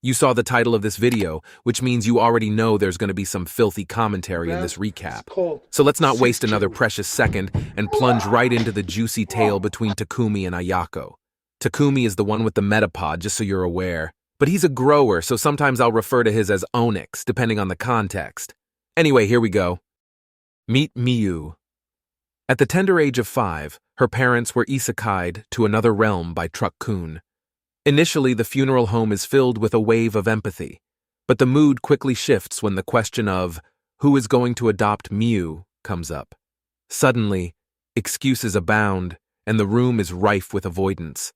You saw the title of this video, which means you already know there's going to be some filthy commentary in That this is recap. called So let's not waste Suchu. another precious second and plunge right into the juicy tale between Takumi and Ayako. Takumi is the one with the metapod, just so you're aware. But he's a grower, so sometimes I'll refer to his as Onyx, depending on the context. Anyway, here we go. Meet Miyu. At the tender age of 5, her parents were isekai'd to another realm by Truck-kun. Initially, the funeral home is filled with a wave of empathy, but the mood quickly shifts when the question of who is going to adopt Miyu comes up. Suddenly, excuses abound, and the room is rife with avoidance.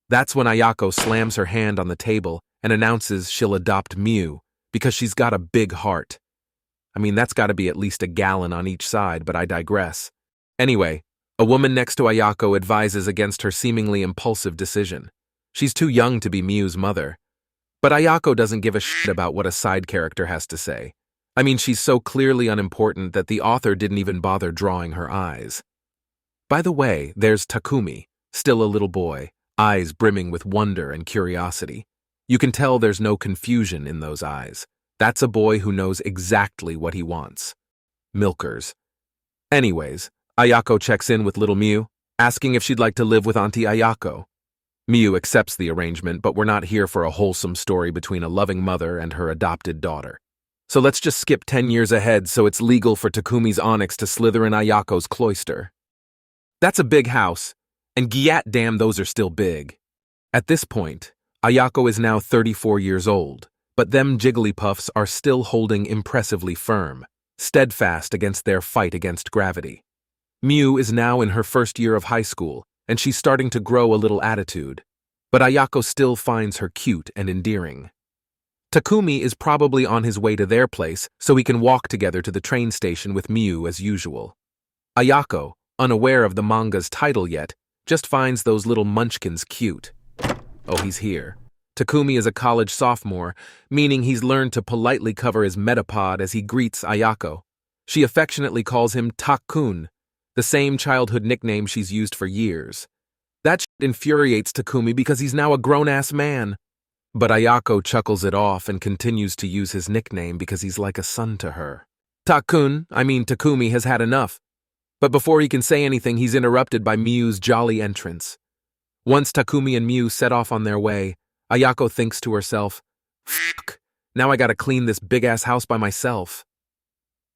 That's when Ayako slams her hand on the table and announces she'll adopt Miyu because she's got a big heart. I mean, that's got to be at least a gallon on each side, but I digress. Anyway, a woman next to Ayako advises against her seemingly impulsive decision. She's too young to be Miyu's mother. But Ayako doesn't give a shit about what a side character has to say. I mean, she's so clearly unimportant that the author didn't even bother drawing her eyes. By the way, there's Takumi, still a little boy, eyes brimming with wonder and curiosity. You can tell there's no confusion in those eyes. That's a boy who knows exactly what he wants. Milkers. Anyways, Ayako checks in with little Miyu, asking if she'd like to live with Auntie Ayako. Miyu accepts the arrangement, but we're not here for a wholesome story between a loving mother and her adopted daughter. So let's just skip 10 years ahead so it's legal for Takumi's Onyx to slither in Ayako's cloister. That's a big house, and gyat damn those are still big. At this point, Ayako is now 34 years old, but them Jigglypuffs are still holding impressively firm, steadfast against their fight against gravity. Miyu is now in her first year of high school, and she's starting to grow a little attitude, but Ayako still finds her cute and endearing. Takumi is probably on his way to their place so he can walk together to the train station with Miyu as usual. Ayako, unaware of the manga's title yet, just finds those little munchkins cute. Oh, he's here. Takumi is a college sophomore, meaning he's learned to politely cover his metapod as he greets Ayako. She affectionately calls him Tak-kun, the same childhood nickname she's used for years. That shit infuriates Takumi because he's now a grown-ass man. But Ayako chuckles it off and continues to use his nickname because he's like a son to her. Takumi has had enough. But before he can say anything, he's interrupted by Miyu's jolly entrance. Once Takumi and Miyu set off on their way, Ayako thinks to herself, "Fuck, now I gotta clean this big-ass house by myself."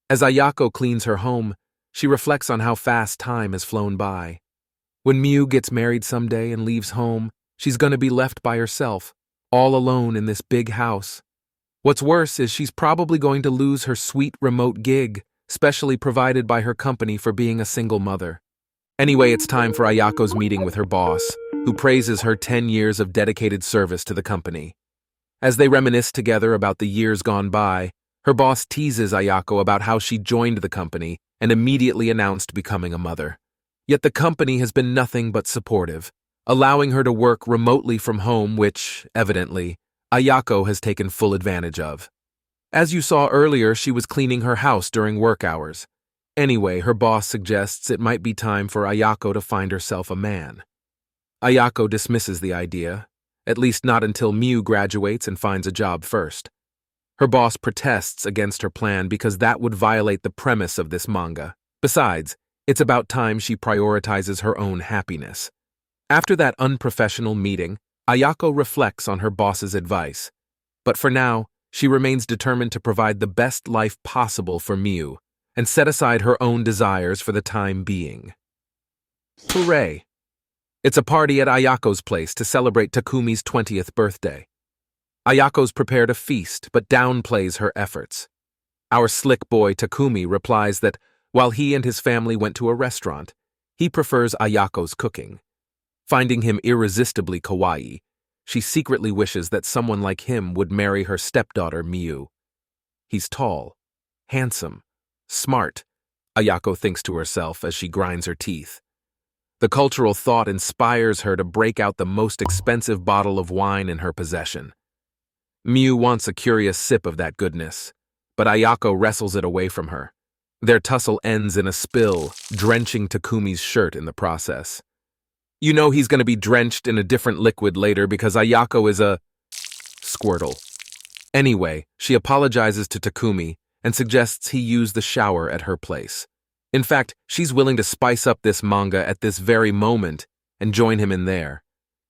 As Ayako cleans her home, she reflects on how fast time has flown by. When Miyu gets married someday and leaves home, she's gonna be left by herself, all alone in this big house. What's worse is she's probably going to lose her sweet remote gig, specially provided by her company for being a single mother. Anyway, it's time for Ayako's meeting with her boss, who praises her 10 years of dedicated service to the company. As they reminisce together about the years gone by, her boss teases Ayako about how she joined the company and immediately announced becoming a mother. Yet the company has been nothing but supportive, allowing her to work remotely from home, which, evidently, Ayako has taken full advantage of. As you saw earlier, she was cleaning her house during work hours. Anyway, her boss suggests it might be time for Ayako to find herself a man. Ayako dismisses the idea, at least not until Miyu graduates and finds a job first. Her boss protests against her plan because that would violate the premise of this manga. Besides, it's about time she prioritizes her own happiness. After that unprofessional meeting, Ayako reflects on her boss's advice. But for now, she remains determined to provide the best life possible for Miyu and set aside her own desires for the time being. Hooray! It's a party at Ayako's place to celebrate Takumi's 20th birthday. Ayako's prepared a feast but downplays her efforts. Our slick boy Takumi replies that while he and his family went to a restaurant, he prefers Ayako's cooking. Finding him irresistibly kawaii, she secretly wishes that someone like him would marry her stepdaughter Miyu. He's tall, handsome, smart, Ayako thinks to herself as she grinds her teeth. The cultural thought inspires her to break out the most expensive bottle of wine in her possession. Miyu wants a curious sip of that goodness, but Ayako wrestles it away from her. Their tussle ends in a spill, drenching Takumi's shirt in the process. You know he's going to be drenched in a different liquid later because Ayako is a Squirtle. Anyway, she apologizes to Takumi and suggests he use the shower at her place. In fact, she's willing to spice up this manga at this very moment and join him in there.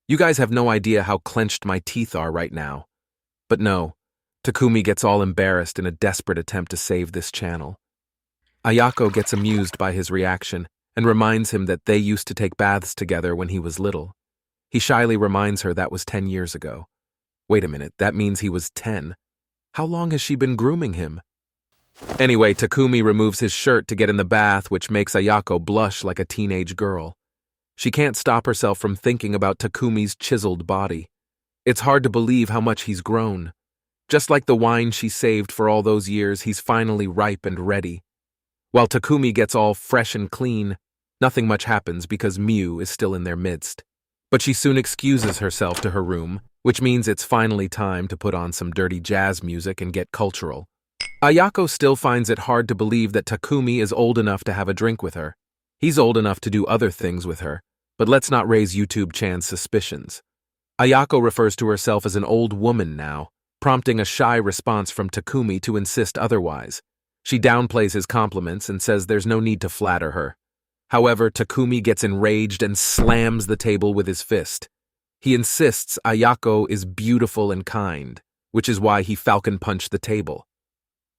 You guys have no idea how clenched my teeth are right now. But no, Takumi gets all embarrassed in a desperate attempt to save this channel. Ayako gets amused by his reaction and reminds him that they used to take baths together when he was little. He shyly reminds her that was 10 years ago. Wait a minute, that means he was 10. How long has she been grooming him? Anyway, Takumi removes his shirt to get in the bath, which makes Ayako blush like a teenage girl. She can't stop herself from thinking about Takumi's chiseled body. It's hard to believe how much he's grown. Just like the wine she saved for all those years, he's finally ripe and ready. While Takumi gets all fresh and clean, nothing much happens because Miu is still in their midst. But she soon excuses herself to her room, which means it's finally time to put on some dirty jazz music and get cultural. Ayako still finds it hard to believe that Takumi is old enough to have a drink with her. He's old enough to do other things with her, but let's not raise YouTube-chan's suspicions. Ayako refers to herself as an old woman now, prompting a shy response from Takumi to insist otherwise. She downplays his compliments and says there's no need to flatter her. However, Takumi gets enraged and slams the table with his fist. He insists Ayako is beautiful and kind, which is why he falcon punched the table.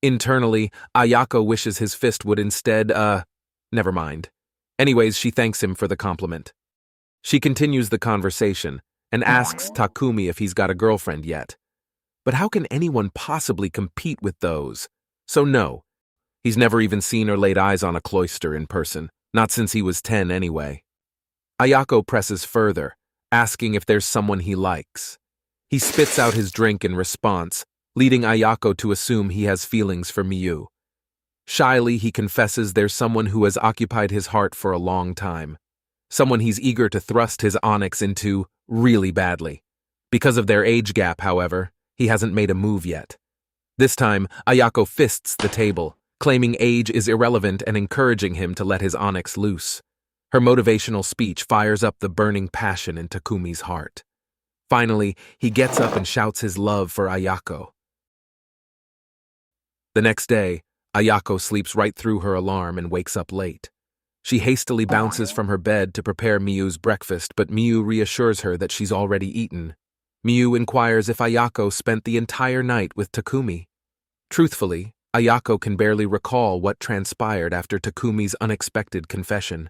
Internally, Ayako wishes his fist would instead, never mind. Anyways, she thanks him for the compliment. She continues the conversation and asks Takumi if he's got a girlfriend yet. But how can anyone possibly compete with those? So no, he's never even seen or laid eyes on a cloister in person, not since he was 10 anyway. Ayako presses further, asking if there's someone he likes. He spits out his drink in response, leading Ayako to assume he has feelings for Miu. Shyly, he confesses there's someone who has occupied his heart for a long time. Someone he's eager to thrust his onyx into really badly. Because of their age gap, however, he hasn't made a move yet. This time, Ayako fists the table, claiming age is irrelevant and encouraging him to let his onyx loose. Her motivational speech fires up the burning passion in Takumi's heart. Finally, he gets up and shouts his love for Ayako. The next day, Ayako sleeps right through her alarm and wakes up late. She hastily bounces from her bed to prepare Miu's breakfast, but Miu reassures her that she's already eaten. Miu inquires if Ayako spent the entire night with Takumi. Truthfully, Ayako can barely recall what transpired after Takumi's unexpected confession.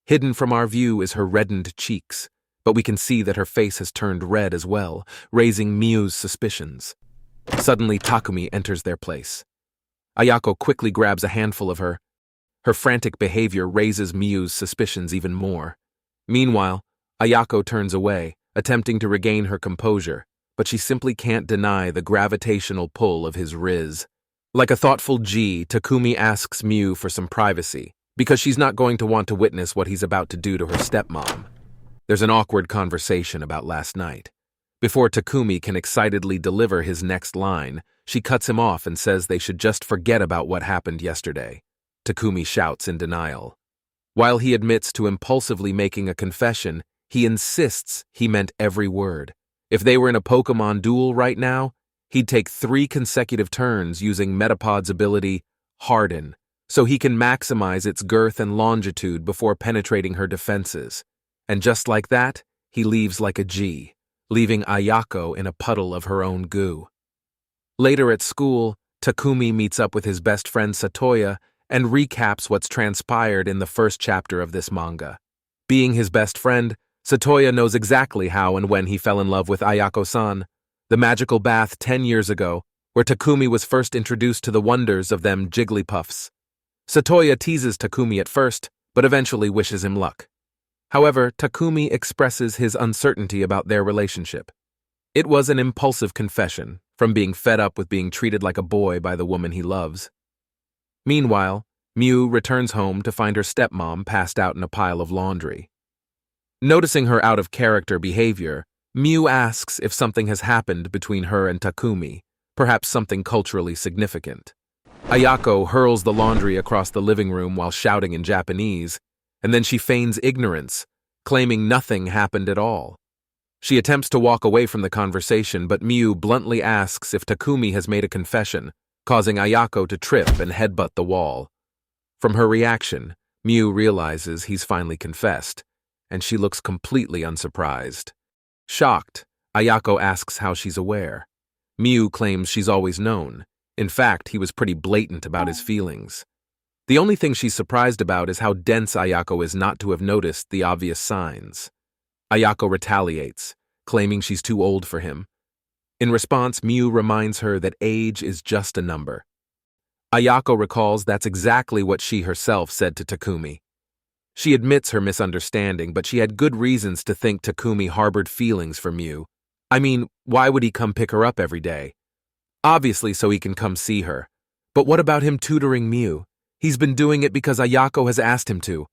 Hidden from our view is her reddened cheeks, but we can see that her face has turned red as well, raising Miu's suspicions. Suddenly, Takumi enters their place. Ayako quickly grabs a handful of her. Her frantic behavior raises Miu's suspicions even more. Meanwhile, Ayako turns away, attempting to regain her composure, but she simply can't deny the gravitational pull of his Riz. Like a thoughtful G, Takumi asks Miu for some privacy, because she's not going to want to witness what he's about to do to her stepmom. There's an awkward conversation about last night. Before Takumi can excitedly deliver his next line, she cuts him off and says they should just forget about what happened yesterday. Takumi shouts in denial. While he admits to impulsively making a confession, he insists he meant every word. If they were in a Pokemon duel right now, he'd take 3 consecutive turns using Metapod's ability, Harden, so he can maximize its girth and longitude before penetrating her defenses. And just like that, he leaves like a G, leaving Ayako in a puddle of her own goo. Later at school, Takumi meets up with his best friend Satoya and recaps what's transpired in the first chapter of this manga. Being his best friend, Satoya knows exactly how and when he fell in love with Ayako-san, the magical bath 10 years ago, where Takumi was first introduced to the wonders of them Jigglypuffs. Satoya teases Takumi at first, but eventually wishes him luck. However, Takumi expresses his uncertainty about their relationship. It was an impulsive confession, from being fed up with being treated like a boy by the woman he loves. Meanwhile, Miu returns home to find her stepmom passed out in a pile of laundry. Noticing her out-of-character behavior, Miu asks if something has happened between her and Takumi, perhaps something culturally significant. Ayako hurls the laundry across the living room while shouting in Japanese, and then she feigns ignorance, claiming nothing happened at all. She attempts to walk away from the conversation, but Miu bluntly asks if Takumi has made a confession, causing Ayako to trip and headbutt the wall. From her reaction, Miu realizes he's finally confessed, and she looks completely unsurprised. Shocked, Ayako asks how she's aware. Miu claims she's always known. In fact, he was pretty blatant about his feelings. The only thing she's surprised about is how dense Ayako is not to have noticed the obvious signs. Ayako retaliates, claiming she's too old for him. In response, Miu reminds her that age is just a number. Ayako recalls that's exactly what she herself said to Takumi. She admits her misunderstanding, but she had good reasons to think Takumi harbored feelings for Miu. I mean, why would he come pick her up every day? Obviously so he can come see her. But what about him tutoring Miu? He's been doing it because Ayako has asked him to.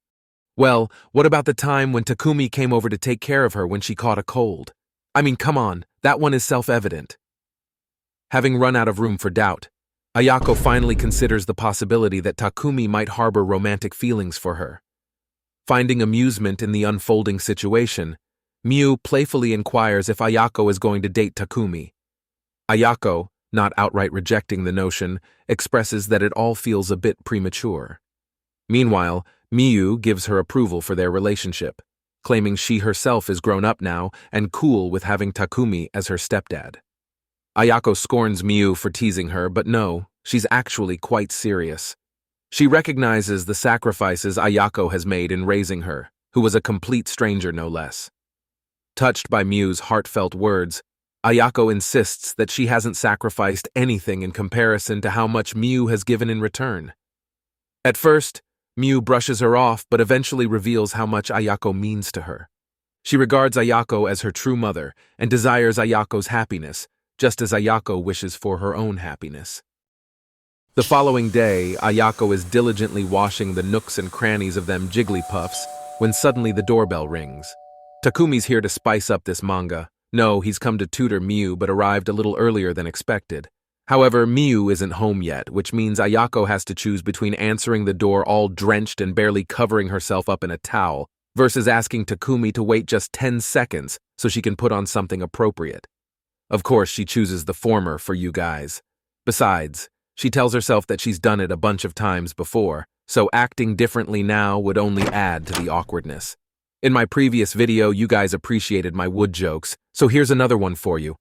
Well, what about the time when Takumi came over to take care of her when she caught a cold? I mean, come on, that one is self-evident. Having run out of room for doubt, Ayako finally considers the possibility that Takumi might harbor romantic feelings for her. Finding amusement in the unfolding situation, Miu playfully inquires if Ayako is going to date Takumi. Ayako, not outright rejecting the notion, expresses that it all feels a bit premature. Meanwhile, Miu gives her approval for their relationship, claiming she herself is grown up now and cool with having Takumi as her stepdad. Ayako scorns Miu for teasing her, but no, she's actually quite serious. She recognizes the sacrifices Ayako has made in raising her, who was a complete stranger no less. Touched by Miu's heartfelt words, Ayako insists that she hasn't sacrificed anything in comparison to how much Miu has given in return. At first, Miu brushes her off but eventually reveals how much Ayako means to her. She regards Ayako as her true mother and desires Ayako's happiness, just as Ayako wishes for her own happiness. The following day, Ayako is diligently washing the nooks and crannies of them Jigglypuffs when suddenly the doorbell rings. Takumi's here to spice up this manga. No, he's come to tutor Miu but arrived a little earlier than expected. However, Miu isn't home yet, which means Ayako has to choose between answering the door all drenched and barely covering herself up in a towel versus asking Takumi to wait just 10 seconds so she can put on something appropriate. Of course, she chooses the former for you guys. Besides, she tells herself that she's done it a bunch of times before, so acting differently now would only add to the awkwardness. In my previous video, you guys appreciated my wood jokes, so here's another one for you.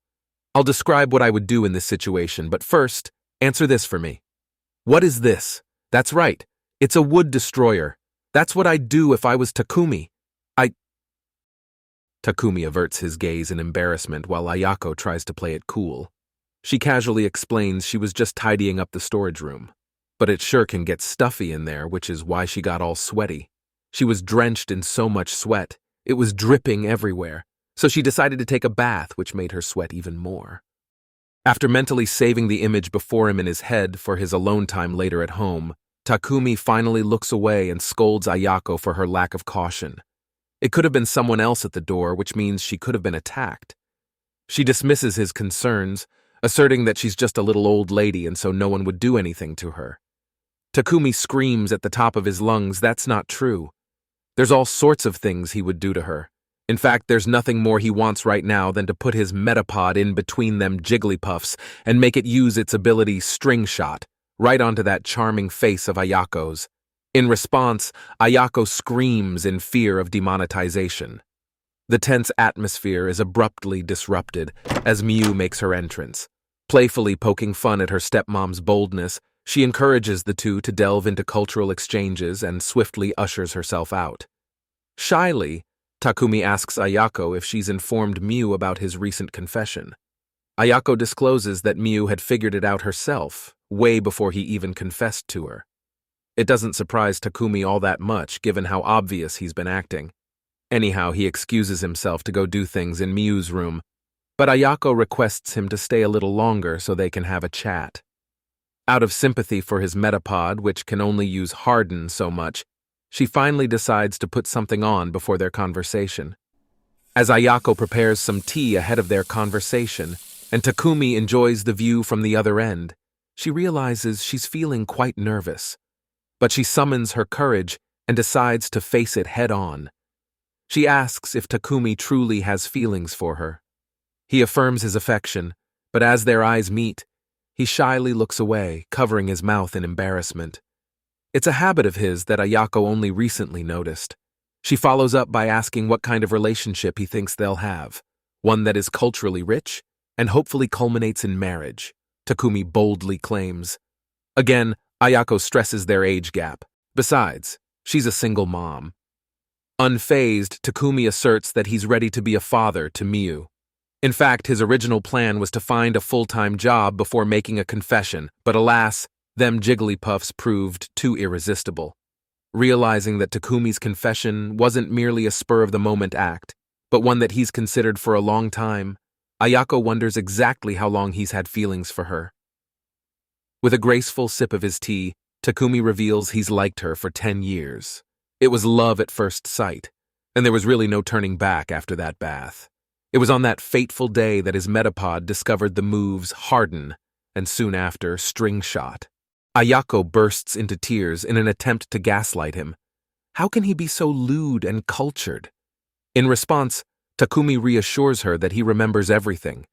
I'll describe what I would do in this situation, but first, answer this for me. What is this? That's right, it's a wood destroyer. That's what I'd do if I was Takumi. Takumi averts his gaze in embarrassment while Ayako tries to play it cool. She casually explains she was just tidying up the storage room. But it sure can get stuffy in there, which is why she got all sweaty. She was drenched in so much sweat, it was dripping everywhere. So she decided to take a bath, which made her sweat even more. After mentally saving the image before him in his head for his alone time later at home, Takumi finally looks away and scolds Ayako for her lack of caution. It could have been someone else at the door, which means she could have been attacked. She dismisses his concerns, asserting that she's just a little old lady and so no one would do anything to her. Takumi screams at the top of his lungs that's not true. There's all sorts of things he would do to her. In fact, there's nothing more he wants right now than to put his metapod in between them Jigglypuffs and make it use its ability String Shot right onto that charming face of Ayako's. In response, Ayako screams in fear of demonetization. The tense atmosphere is abruptly disrupted as Miu makes her entrance. Playfully poking fun at her stepmom's boldness, she encourages the two to delve into cultural exchanges and swiftly ushers herself out. Shyly, Takumi asks Ayako if she's informed Miu about his recent confession. Ayako discloses that Miu had figured it out herself, way before he even confessed to her. It doesn't surprise Takumi all that much, given how obvious he's been acting. Anyhow, he excuses himself to go do things in Miu's room, but Ayako requests him to stay a little longer so they can have a chat. Out of sympathy for his metapod, which can only use harden so much, she finally decides to put something on before their conversation. As Ayako prepares some tea ahead of their conversation, and Takumi enjoys the view from the other end, she realizes she's feeling quite nervous. But she summons her courage and decides to face it head on. She asks if Takumi truly has feelings for her. He affirms his affection, but as their eyes meet, he shyly looks away, covering his mouth in embarrassment. It's a habit of his that Ayako only recently noticed. She follows up by asking what kind of relationship he thinks they'll have, one that is culturally rich and hopefully culminates in marriage, Takumi boldly claims. Again, Ayako stresses their age gap. Besides, she's a single mom. Unfazed, Takumi asserts that he's ready to be a father to Miu. In fact, his original plan was to find a full-time job before making a confession, but alas, them Jigglypuffs proved too irresistible. Realizing that Takumi's confession wasn't merely a spur-of-the-moment act, but one that he's considered for a long time, Ayako wonders exactly how long he's had feelings for her. With a graceful sip of his tea, Takumi reveals he's liked her for 10 years. It was love at first sight, and there was really no turning back after that bath. It was on that fateful day that his metapod discovered the moves harden and soon after string shot. Ayako bursts into tears in an attempt to gaslight him. How can he be so lewd and cultured? In response, Takumi reassures her that he remembers everything.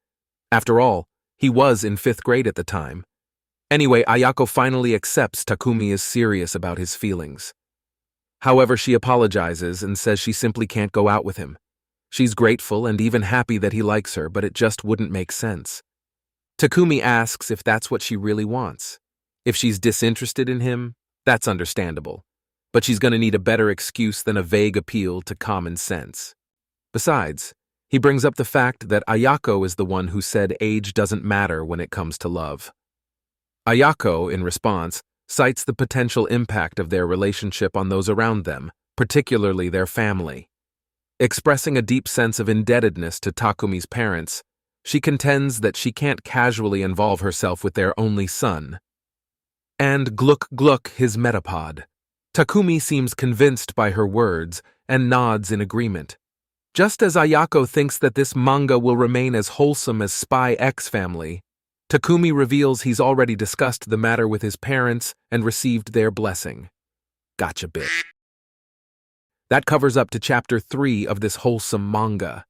After all, he was in 5th grade at the time. Anyway, Ayako finally accepts Takumi is serious about his feelings. However, she apologizes and says she simply can't go out with him. She's grateful and even happy that he likes her, but it just wouldn't make sense. Takumi asks if that's what she really wants. If she's disinterested in him, that's understandable. But she's going to need a better excuse than a vague appeal to common sense. Besides, he brings up the fact that Ayako is the one who said age doesn't matter when it comes to love. Ayako, in response, cites the potential impact of their relationship on those around them, particularly their family. Expressing a deep sense of indebtedness to Takumi's parents, she contends that she can't casually involve herself with their only son. And gluck gluck his metapod. Takumi seems convinced by her words and nods in agreement. Just as Ayako thinks that this manga will remain as wholesome as Spy X Family, Takumi reveals he's already discussed the matter with his parents and received their blessing. Gotcha, bitch. That covers up to chapter 3 of this wholesome manga.